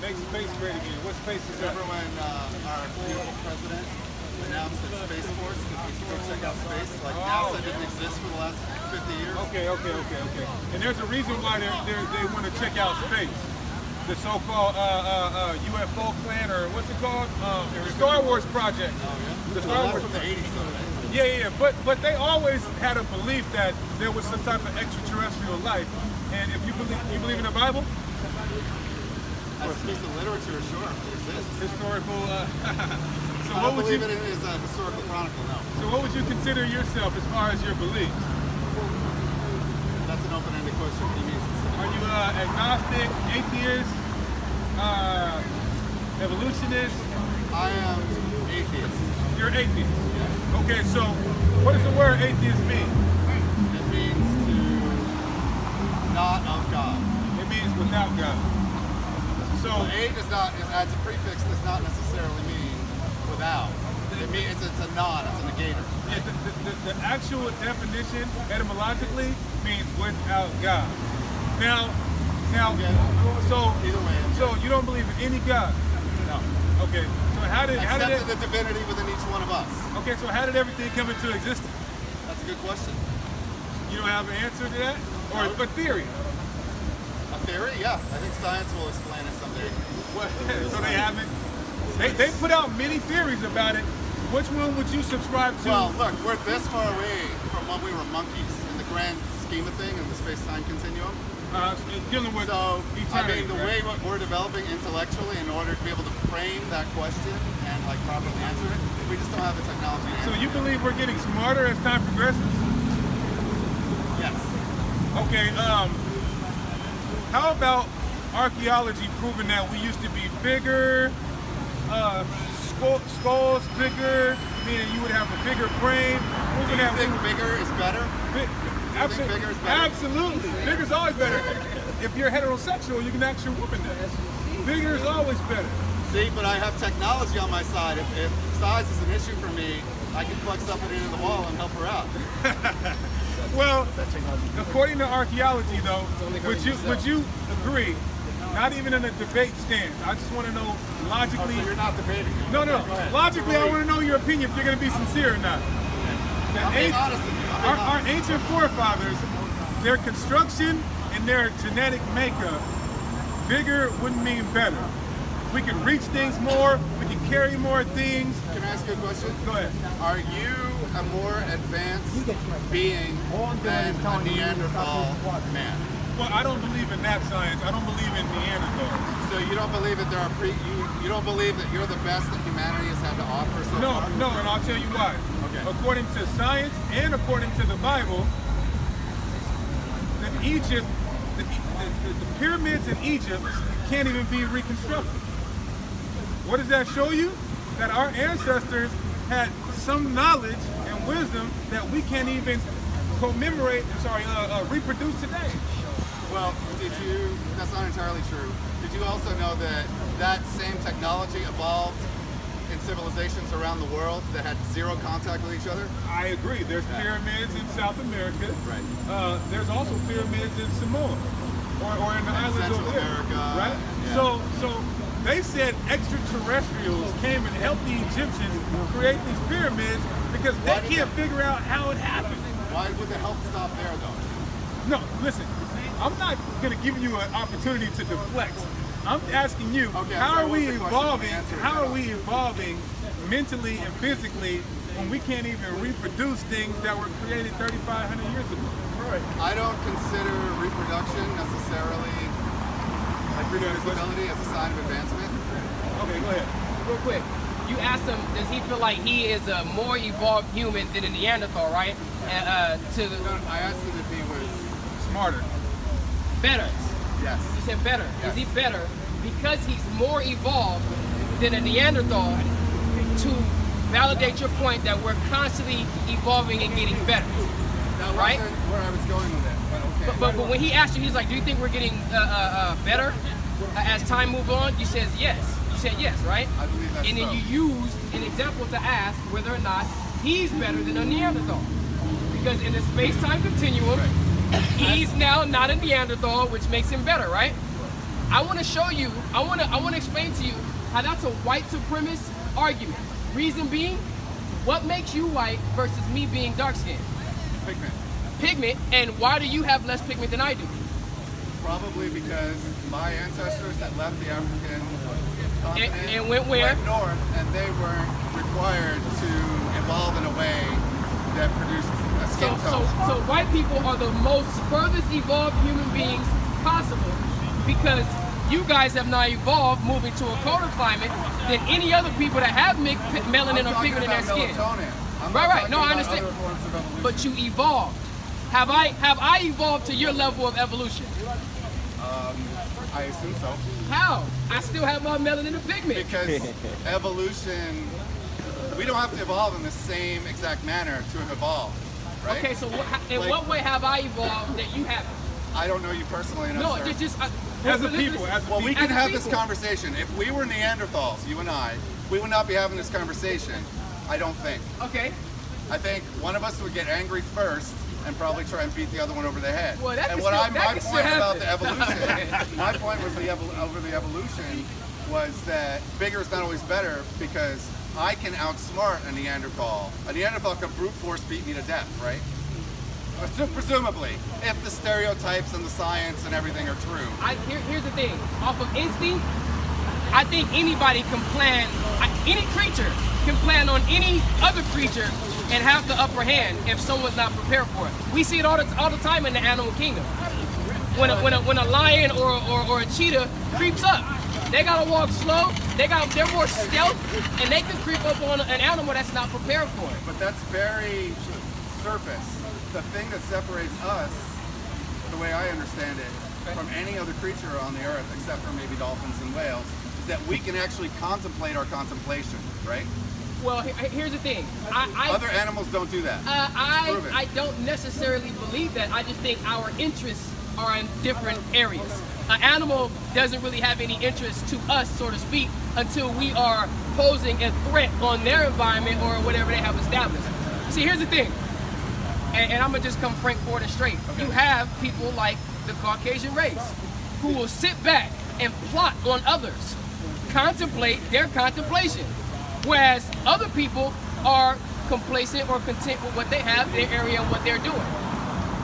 Make space great again. What space is that? Remember when our beautiful president announced that Space Force, because we should go check out space, like NASA didn't exist for the last 50 years? Okay. And there's a reason why they want to check out space. The so-called UFO plan, or what's it called? The Star Wars project. Oh, yeah? The Star Wars from the 80s, though, right? Yeah. But they always had a belief that there was some type of extraterrestrial life. And if you believe in the Bible? As a piece of literature, sure, it exists. Historical. So I what don't would believe you? it is a historical chronicle, no. So what would you consider yourself as far as your beliefs? That's an open-ended question. What do you mean? Are you agnostic, atheist, evolutionist? I am atheist. You're atheist. Okay, so what does the word atheist mean? It means to not of God. It means without God. So A does not, as a prefix, does not necessarily mean without. It means it's a non, it's a negator. yeah, the actual definition etymologically means without God. Now, so Either way, so you don't believe in any God? no. Okay. So how did Except it? for the divinity within each one of us. Okay, so how did everything come into existence? That's a good question. You don't have an answer to that, or No. a theory? A theory? Yeah. I think science will explain it someday. What? So they haven't. They put out many theories about it. Which one would you subscribe to? Well, look, we're this far away from when we were monkeys in the grand scheme of thing in the space-time continuum. Dealing with So, I eternity, mean, the right? way what we're developing intellectually in order to be able to frame that question and like properly answer it, we just don't have the technology to So answer you it. believe we're getting smarter as time progresses? Yes. Okay. How about archaeology proving that we used to be bigger, skulls bigger, meaning you would have a bigger brain? Do you think bigger is better? Absolutely. bigger is better? Absolutely. Bigger's always better. If you're heterosexual, you can ask your woman that. Bigger is always better. See, but I have technology on my side. If size is an issue for me, I can plug something into the wall and help her out. Well, according to archaeology, though, would you agree? Not even in a debate stance. I just want to know logically. So you're not debating. No. Go ahead. Logically, I want to know your opinion if you're going to be sincere or not. I'm being honest with you. I'm being Our honest. ancient forefathers, their construction and their genetic makeup, bigger wouldn't mean better. We can reach things more. We can carry more things. Can I ask you a question? Go ahead. Are you a more advanced being than a Neanderthal man? Well, I don't believe in that science. I don't believe in Neanderthals. So you don't believe that there are you don't believe that you're the best that humanity has had to offer so No, far? and I'll tell you why. Okay. According to science and according to the Bible, that Egypt, the pyramids in Egypt can't even be reconstructed. What does that show you? That our ancestors had some knowledge and wisdom that we can't even reproduce today. Well, that's not entirely true. Did you also know that that same technology evolved in civilizations around the world that had zero contact with each other? I agree. There's pyramids in South America. Right. There's also pyramids in Samoa or in the islands Central over there. America, Right? yeah. So they said extraterrestrials came and helped the Egyptians create these pyramids because they Why did can't they- figure out how it happened. Why would the help stop there, though? No, listen. I'm not going to give you an opportunity to deflect. I'm asking you, Okay, how so are we what's the question? evolving? Answer it How now. are we evolving mentally and physically when we can't even reproduce things that were created 3,500 years ago? I don't consider reproduction necessarily like reproducibility as a sign of advancement. Okay, go ahead. Real quick, you asked him, does he feel like he is a more evolved human than a Neanderthal, right? I asked him if he was Smarter. better. yes. He said better. Yes. Is he better because he's more evolved than a Neanderthal to validate your point that we're constantly evolving and getting better? That Right? wasn't where I was going with it, but okay. But when he asked you, he's like, do you think we're getting better as time moves on? You said yes. You said yes, right? I believe that's And then so. you used an example to ask whether or not he's better than a Neanderthal. Because in the space-time continuum, he's now not a Neanderthal, which makes him better, right? I want to show you, I want to explain to you how that's a white supremacist argument. Reason being, what makes you white versus me being dark skinned? Pigment. Pigment, and why do you have less pigment than I do? Probably because my ancestors that left the African continent And went where? went north, and they weren't required to evolve in a way that produced a skin tone. So white people are the most furthest evolved human beings possible because you guys have not evolved moving to a colder climate than any other people that have melanin or pigment in their skin. Right. No, I understand. But you evolved. Have I evolved to your level of evolution? I assume so. How? I still have my melanin and pigment. Because evolution, we don't have to evolve in the same exact manner to evolve, right? Okay, so in what way have I evolved that you haven't? I don't know you personally enough, No, sir. As a people, Well, we can as a have this people. conversation. If we were Neanderthals, you and I, we would not be having this conversation. I don't think. Okay. I think one of us would get angry first and probably try and beat the other one over the head. Well, that and can what still- that my can still point about the happen. evolution, my point was over the evolution was that bigger is not always better because I can outsmart a Neanderthal. A Neanderthal can brute force beat me to death, right? Presumably, if the stereotypes and the science and everything are true. Here's the thing. Off of instinct, I think anybody can plan, any creature can plan on any other creature and have the upper hand if someone's not prepared for it. We see it all the time in the animal kingdom. When a lion or a cheetah creeps up, they gotta walk slow. They're more stealth, and they can creep up on an animal that's not prepared for it. But that's very surface. The thing that separates us, the way I understand it, from any other creature on the earth, except for maybe dolphins and whales, is that we can actually contemplate our contemplation, right? Well, here's the thing. Other animals don't do that. Prove it. I don't necessarily believe that. I just think our interests are in different areas. An animal doesn't really have any interest to us, so to speak, until we are posing a threat on their environment or whatever they have established. See, here's the thing, and I'm gonna just come frank, forward, and straight. Okay. You have people like the Caucasian race who will sit back and plot on others, contemplate their contemplation, whereas other people are complacent or content with what they have, their area, and what they're doing.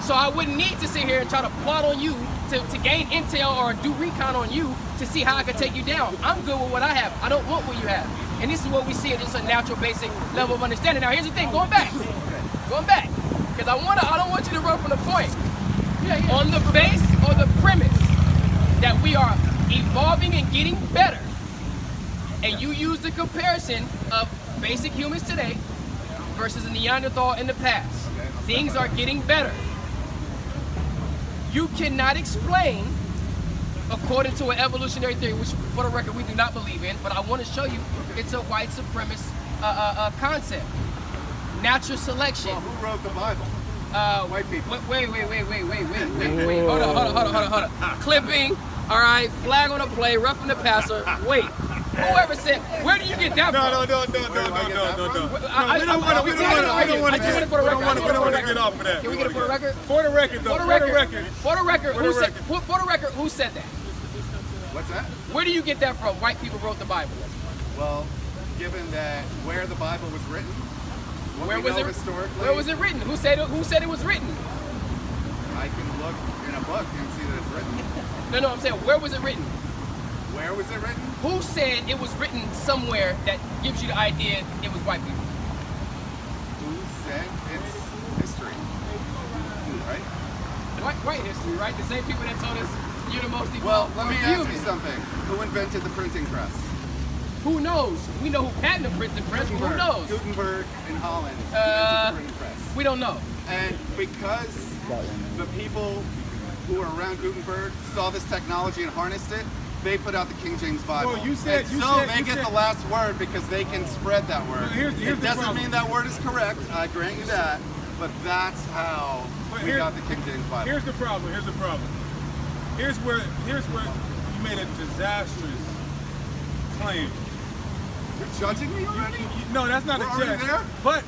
So I wouldn't need to sit here and try to plot on you to gain intel or do recon on you to see how I can take you down. I'm good with what I have. I don't want what you have. And this is what we see in just a natural, basic level of understanding. Now, here's the thing, going back, because I don't want you to run from the point. On the base or the premise that we are evolving and getting better, and you use the comparison of basic humans today versus a Neanderthal in the past, things are getting better. You cannot explain, according to an evolutionary theory, which for the record we do not believe in, but I want to show you it's a white supremacist concept. Natural selection. Well, who wrote the Bible? White people. Wait. Hold on. Clipping. All right. Flag on the play. Roughing the passer. Wait. Whoever said, where do you get that from? No. We don't want to get off of that. Can we get it for the record? For the record, though. For the record, who said that? What's that? Where do you get that from? White people wrote the Bible. Well, given that where the Bible was written, Where was it? Historically, Where was it written? Who said it was written? I can look in a book and see that it's written. No, I'm saying, where was it written? Where was it written? Who said it was written somewhere that gives you the idea it was white people? Who said it's history? Right? White history, right? The same people that told us you're the most Well, evolved. let me human. ask you something. Who invented the printing press? Who knows? We know who patented the printing press, but who knows? Gutenberg in Holland invented the printing press. We don't know. And because the people who were around Gutenberg saw this technology and harnessed it, they put out the King James Bible. Well, you said they get the last word because they can spread that word. Here's it the doesn't problem. mean that word is correct. I grant you that. But that's how we got the King James Bible. Here's the problem. Here's where you made a disastrous claim. You're judging me already? No, that's not We're a already judge. there? But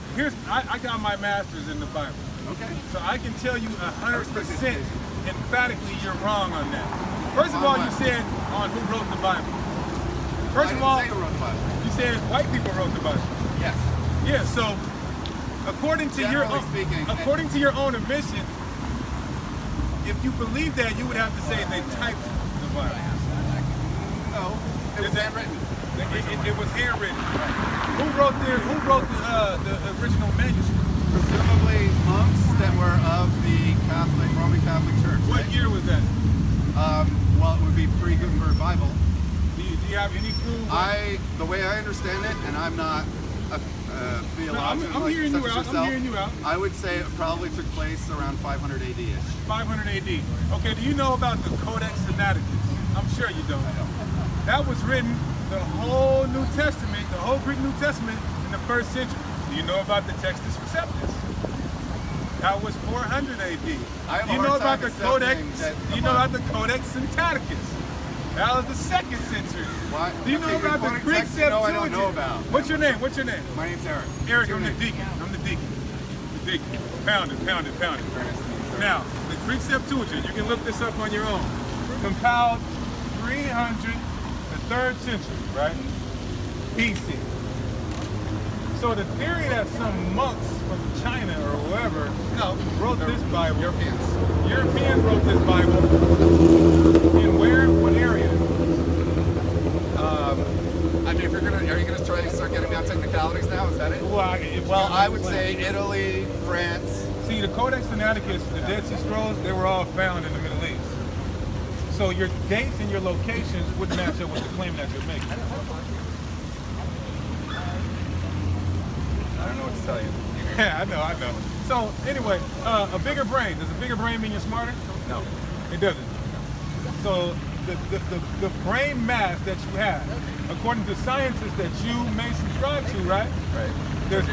I got my master's in the Bible. Okay. So I can tell you 100% emphatically you're wrong on that. First of all, you said on who wrote the Bible. First of all, I didn't say who wrote the Bible. you said white people wrote the Bible. Yes. Yeah, so according to Generally your own admission, if you believe that, you would have to say they typed the Bible. No, it was handwritten. It was handwritten. Who wrote the original manuscript? Presumably monks that were of the Roman Catholic Church. What year was that? Well, it would be pre-Gutenberg Bible. Do you have any clue? The way I understand it, and I'm not a theologian I'm like hearing such you as out. yourself, I'm hearing you out. I would say it probably took place around 500 AD-ish. 500 AD. Okay, do you know about the Codex Sinaiticus? I'm sure you don't. I don't. That was written, the whole New Testament, the whole Greek New Testament in the 1st century. Do you know about the Textus Receptus? That was 400 AD. I have Do a you know hard about time the Codex? accepting that Do you know about the Codex Sinaiticus? That was the 2nd century. Why? Do you know Okay, about the quoting Greek texts you know I Septuagint? don't know about. What's your name? What's your name? My name's Eric. Eric, What's I'm your the name? deacon. I'm the deacon. The deacon. Pound it, pound it, pound it. Now, the Greek Septuagint, you can look this up on your own, compiled 300, the 3rd century, right? BC. So the theory that some monks from China or whoever wrote this Bible. Europeans wrote this Bible. In where? What area? I mean, are you gonna try to start getting me on technicalities now? Is that it? Well, I would say Italy, France. See, the Codex Sinaiticus, the Dead Sea Scrolls, they were all found in the Middle East. So your dates and your locations would match up with the claim that you're making. I don't know what to tell you. Yeah, I know. So anyway, a bigger brain. Does a bigger brain mean you're smarter? No. It doesn't. So the brain mass that you have, according to sciences that you may subscribe to, right? Right. There's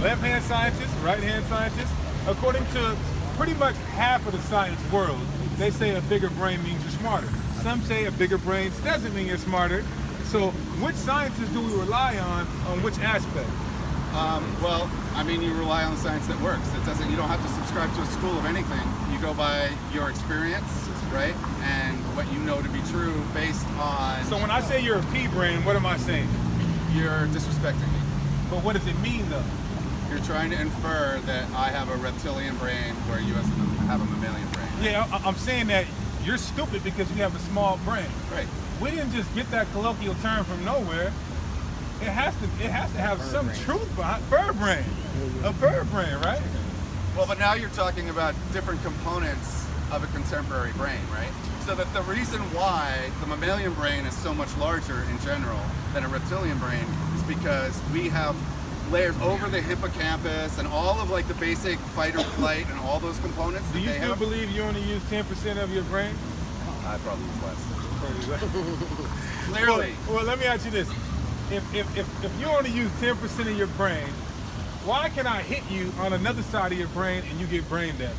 left-hand scientists, right-hand scientists. According to pretty much half of the science world, they say a bigger brain means you're smarter. Some say a bigger brain doesn't mean you're smarter. So which sciences do we rely on which aspect? Well, I mean, you rely on the science that works. You don't have to subscribe to a school of anything. You go by your experience, right? And what you know to be true based on... So when I say you're a pea brain, what am I saying? You're disrespecting me. But what does it mean though? You're trying to infer that I have a reptilian brain where you have a mammalian brain. Yeah, I'm saying that you're stupid because you have a small brain. Right. We didn't just get that colloquial term from nowhere. It has to have some truth behind bird brain. A bird brain, right? Well, but now you're talking about different components of a contemporary brain, right? So that the reason why the mammalian brain is so much larger in general than a reptilian brain is because we have layers over the hippocampus and all of like the basic fight or flight and all those components. Do you still believe you only use 10% of your brain? I probably use less. Clearly. Clearly. Well, let me ask you this. If you only use 10% of your brain, why can I hit you on another side of your brain and you get brain damage?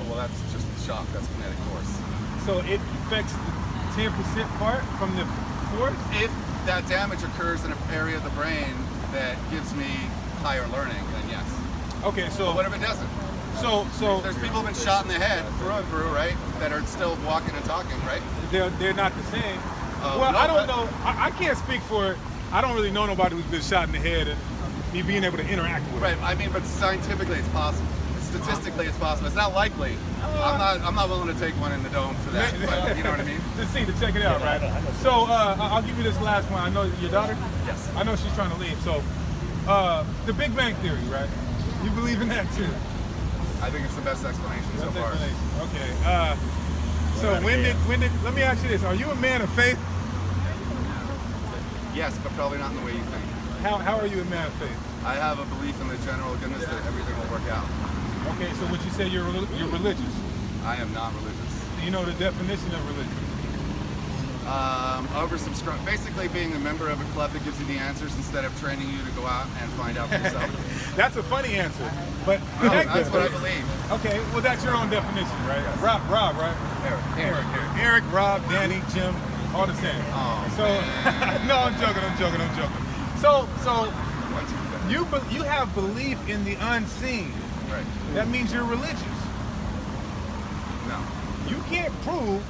Well, that's just shock. That's kinetic force. So it affects the 10% part from the force? If that damage occurs in an area of the brain that gives me higher learning, then yes. Okay, so But what if it doesn't? So There's people who've been shot in the head through and through, right? That are still walking and talking, right? they're not the same. No, I don't know. I can't speak for it. I don't really know nobody who's been shot in the head and me being able to interact with Right. it. I mean, but scientifically, it's possible. Statistically, it's possible. It's not likely. I'm not willing to take one in the dome for that. But you know what I mean? To check it out, right? So I'll give you this last one. I know your daughter. Yes. I know she's trying to leave. So the Big Bang Theory, right? You believe in that too? I think it's the best explanation so That's far. explanation. Okay. So when did? Let me ask you this: are you a man of faith? Yes, but probably not in the way you think. How are you a man of faith? I have a belief in the general goodness that everything will work out. Okay, so would you say you're religious? I am not religious. Do you know the definition of religion? Oversubscribe. Basically, being a member of a club that gives you the answers instead of training you to go out and find out for yourself. That's a funny answer, but No, that's what I believe. Okay, well that's your own definition, right? Yes. Rob, right? Eric, Rob, Danny, Jim, all the same. Oh, so man. no, I'm joking. So you have belief in the unseen. Right. That means you're religious. No. You can't prove.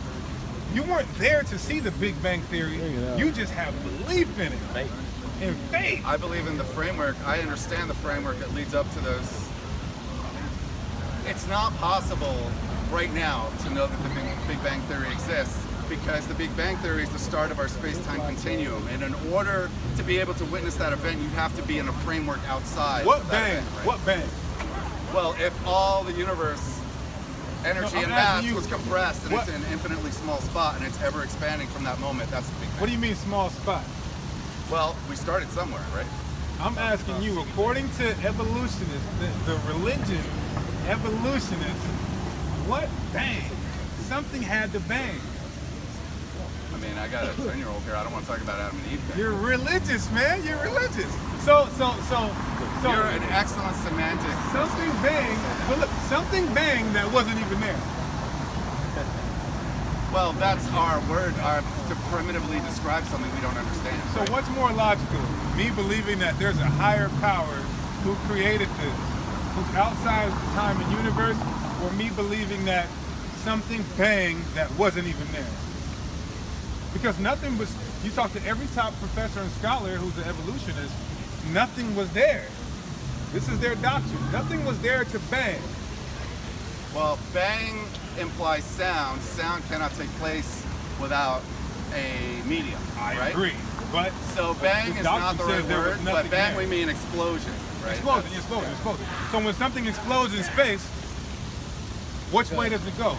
You weren't there to see the Big Bang Theory. You just have belief in it. Faith. And faith. I believe in the framework. I understand the framework that leads up to those. It's not possible right now to know that the Big Bang Theory exists, because the Big Bang Theory is the start of our space-time continuum. And in order to be able to witness that event, you have to be in a framework outside What of that bang? event, right? What bang? Well, if all the universe energy No, I'm and mass asking you, was compressed and what- it's in an infinitely small spot and it's ever expanding from that moment, that's the Big Bang. What do you mean small spot? Well, we started somewhere, right? I'm asking you, according to evolutionists, the religion, evolutionists, what bang? Something had to bang. I mean, I got a 10-year-old here. I don't want to talk about Adam and Eve. You're religious, man. You're religious. So You're an excellent semantic. something bang. Well, look, something bang that wasn't even there. Well, that's our word to primitively describe something we don't understand. So right? what's more logical? Me believing that there's a higher power who created this, who's outside of the time and universe, or me believing that something bang that wasn't even there? Because nothing was, you talk to every top professor and scholar who's an evolutionist, nothing was there. This is their doctrine. Nothing was there to bang. Well, bang implies sound. Sound cannot take place without a medium, I right? agree. But So bang the is not the doctrine right says there was word, nothing but bang there. we mean explosion, right? explosion. So when something explodes in space, which way does it go?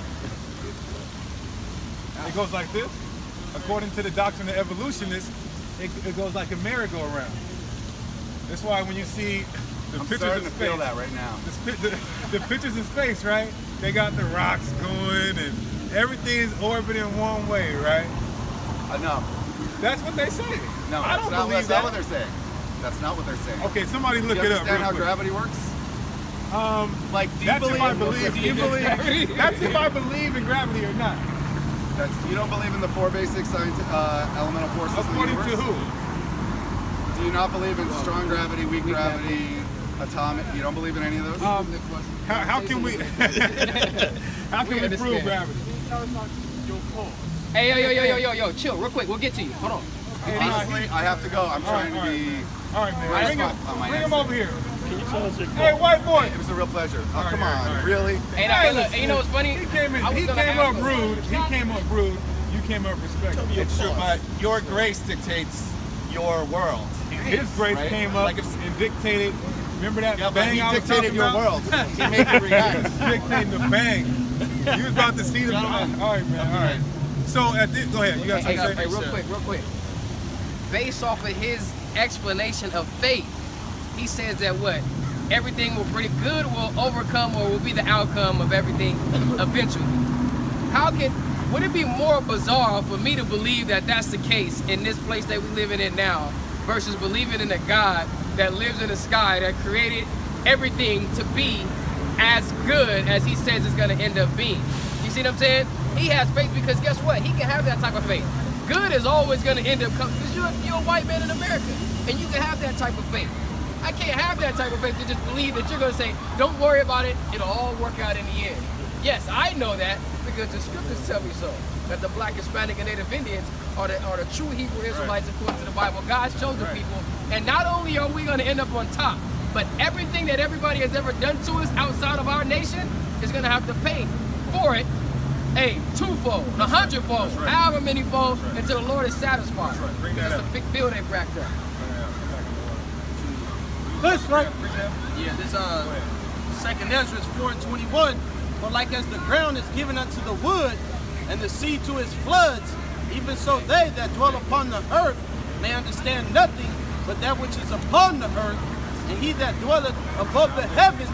It goes like this. According to the doctrine of evolutionists, it goes like a merry-go-round. That's why when you see the I'm pictures starting in to space, feel that right now. the pictures in space, right? They got the rocks going and everything's orbiting one way, right? No, That's what they say. no, I that's don't not, believe that's that. not what they're saying. That's not what they're saying. Okay, somebody look Do it you up understand real how quick. gravity works? Like, do you that's if I believe- believe. Do you believe? That's if I believe in gravity or not. You don't believe in the four basic elemental forces According in the to universe? who? Do you not believe in strong gravity, weak gravity, atomic? You don't believe in any of those? How can we? How can we prove gravity? Hey, yo, chill, real quick. We'll get to you. Hold on. Honestly, I have to go. I'm trying to be. All right, man. Right Bring him, on my bring him answer. over here. Can you tell us your Hey, white boy. It was a real pleasure. Oh, come right, on, all right. really? Hey, look, you know what's funny? He came in. I was He gonna came ask up him. rude. He came up rude. You came up respectful. It's true, but your grace dictates your world. His grace Right? came up Like if- and dictated. Remember that Yeah, but bang he I was dictated talking your about? world. He made you react. Dictating the bang. You was about to see the bang. All right, man. All right. So at this, go ahead. You got something to say? Real quick. Based off of his explanation of faith, he says that what? Everything will bring good will overcome or will be the outcome of everything eventually. Would it be more bizarre for me to believe that that's the case in this place that we live in now versus believing in a God that lives in the sky that created everything to be as good as he says it's going to end up being? You see what I'm saying? He has faith because guess what? He can have that type of faith. Good is always going to end up coming because you're a white man in America and you can have that type of faith. I can't have that type of faith to just believe that you're going to say, don't worry about it, it'll all work out in the end. Yes, I know that because the scriptures tell me so, that the Black, Hispanic, and Native Indians are the true Hebrew Israelites according to the Bible, God's chosen people. And not only are we going to end up on top, but everything that everybody has ever done to us outside of our nation is going to have to pay for it, twofold, 100-fold, however many fold, until the Lord is satisfied. Bring that That's up. a big bill they racked up. That's right. Yeah, this second Ezra is 4:21. For like as the ground is given unto the wood, and the sea to its floods, even so they that dwell upon the earth may understand nothing but that which is upon the earth, and he that dwelleth above the heavens